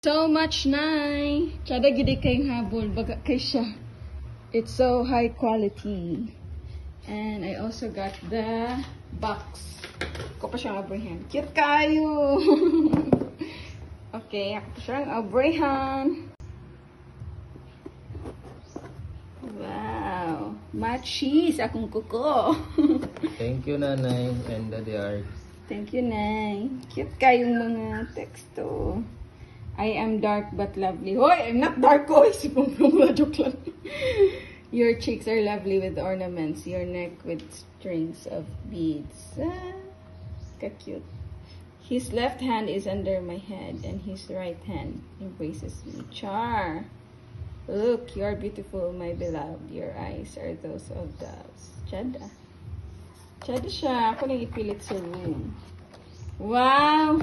So much nai. Kada gidi kayong habol baga kay siya. It's so high quality. And I also got the box. Ko pa siyang abrihan. Cute kayo. Okay, ako pa siyang abrihan. Wow. Machis akong kuko. Thank you, Nanay and Daddy Art. Thank you, Nay. Cute kayong mga texto. I am dark but lovely. Hoy, I'm not dark, ko. Joke lang. Your cheeks are lovely with ornaments. Your neck with strings of beads. Ah, ka-cute. His left hand is under my head and his right hand embraces me. Char. Look, you are beautiful, my beloved. Your eyes are those of doves. Chada. Chada siya. Ako lang ipilit sa room. Wow!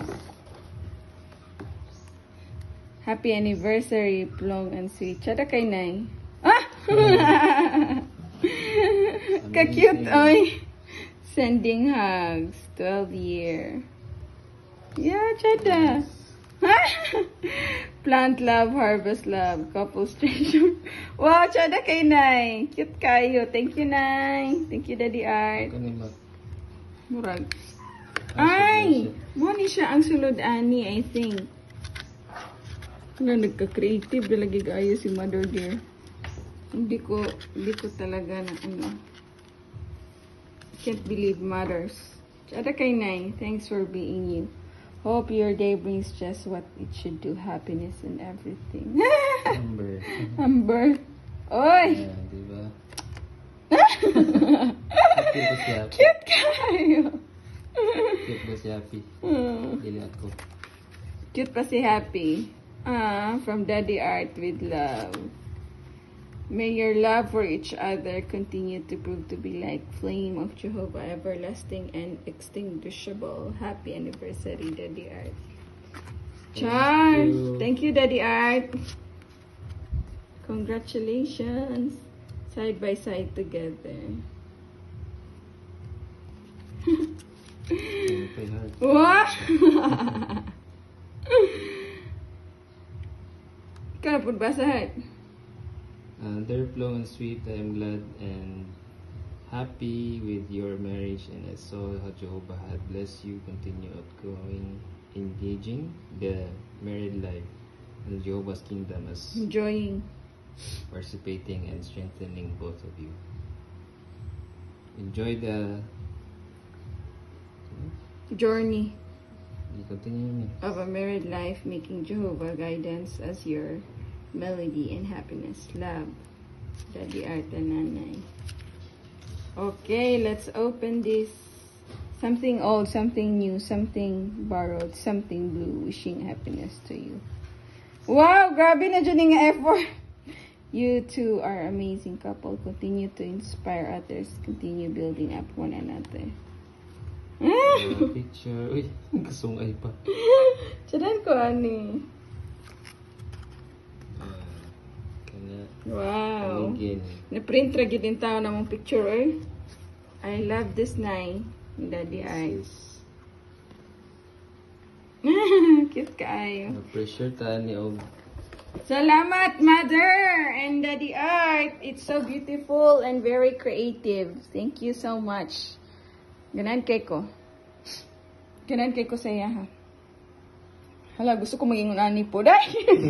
Happy anniversary, Plong and Sweet. Chada kay Nay. Ah! Ka-cute, oy. Sending hugs. 12 year. Yeah, Chada. Plant love, harvest love, couple stranger. Wow, Chada kay Nay. Cute kayo. Thank you, Nay. Thank you, Daddy Art. Murag. Ay! Mani siya ang sulod ani, I think. Wala, nagka-creative lagi kayo si Mother Dear. Hindi ko talaga na ano. Can't believe mothers. Chada kay Nay, thanks for being you. Hope your day brings just what it should do, happiness and everything. Amber. Amber. Oy! Yeah, diba? Cute kayo. Cute ba si Happy? Dili ako. Cute pa si Happy. From Daddy Art with love. May your love for each other continue to prove to be like flame of Jehovah, everlasting and extinguishable. Happy anniversary, Daddy Art. Charles! Thank you, Daddy Art. Congratulations. Side by side together. What? Kanapod ba sa heart? Dear Flo and Sweet, I am glad and happy with your marriage, and I saw how Jehovah had blessed you. Continue outgoing, engaging the married life in Jehovah's kingdom as Enjoying. participating and strengthening both of you. Enjoy the Journey continue. of a married life, making Jehovah guidance as your melody and happiness. Love, Daddy Art and Nanay. Okay, let's open this. Something old, something new, something borrowed, something blue. Wishing happiness to you. Wow, grabe na dyan yung effort. You two are amazing couple. Continue to inspire others. Continue building up one another. Picture. Uy, kasungay pa. Sadan ko, ani. Wow. Na-print ra gid tao na mong picture, eh. I love this Nay. Daddy Art. Cute kaayo. Pressure ta ni og. Salamat, Mother and Daddy Art. It's so beautiful and very creative. Thank you so much. Ganan kay ko. Ganan kay ko sa iya, ha. Hala, gusto ko maging ani po. Dahil